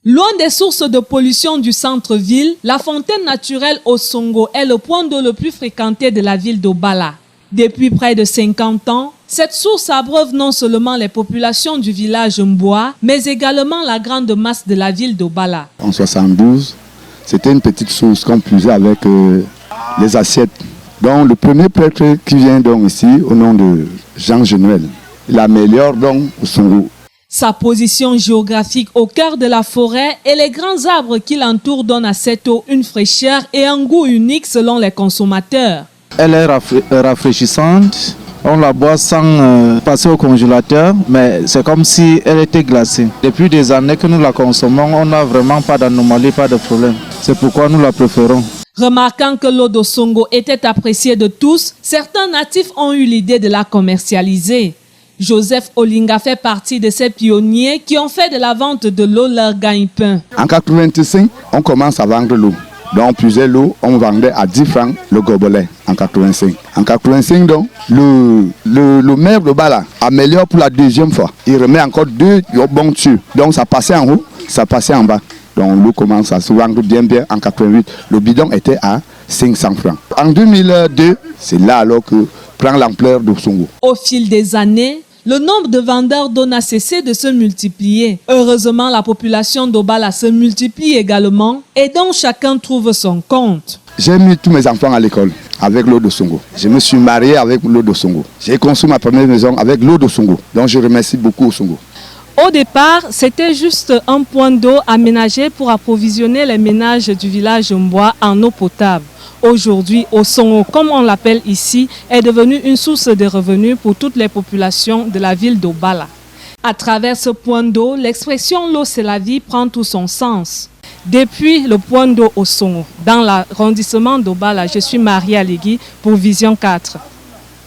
Loin des sources de pollution du centre-ville, la fontaine naturelle Osongo est le point d'eau le plus fréquenté de la ville d'Obala. Depuis près de 50 ans, cette source abreuve non seulement les populations du village Mboa, mais également la grande masse de la ville d'Obala. En 72, c'était une petite source qu'on puisait avec les assiettes. Donc le premier prêtre qui vient donc ici, au nom de Jean Genuel, il améliore donc Osongo. Sa position géographique au cœur de la forêt et les grands arbres qui l'entourent donnent à cette eau une fraîcheur et un goût unique selon les consommateurs. Elle est rafraîchissante, on la boit sans passer au congélateur, mais c'est comme si elle était glacée. Depuis des années que nous la consommons, on n'a vraiment pas d'anomalie, pas de problème. C'est pourquoi nous la préférons. Remarquant que l'eau d'Osongo était appréciée de tous, certains natifs ont eu l'idée de la commercialiser. Joseph Olinga fait partie de ces pionniers qui ont fait de la vente de l'eau leur gagne-pain. En 85, on commence à vendre l'eau. Donc on puisait l'eau, on vendait à 10 francs le gobelet en 85. En 85, donc, le maire de Bala améliore pour la deuxième fois. Il remet encore 2 bons tubes. Donc ça passait en haut, ça passait en bas. Donc l'eau commence à se vendre bien. En 88, le bidon était à 500 francs. En 2002, c'est là alors que prend l'ampleur d'Osongo. Au fil des années, le nombre de vendeurs d'eau n'a cessé de se multiplier. Heureusement, la population d'Obala se multiplie également et donc chacun trouve son compte. J'ai mis tous mes enfants à l'école avec l'eau d'Osongo. Je me suis marié avec l'eau d'Osongo. J'ai construit ma première maison avec l'eau d'Osongo. Donc je remercie beaucoup Osongo. Au départ, c'était juste un point d'eau aménagé pour approvisionner les ménages du village Mboa en eau potable. Aujourd'hui, Osongo, comme on l'appelle ici, est devenu une source de revenus pour toutes les populations de la ville d'Obala. À travers ce point d'eau, l'expression « l'eau c'est la vie » prend tout son sens. Depuis le point d'eau Osongo, dans l'arrondissement d'Obala, je suis Marie Aligui pour Vision 4.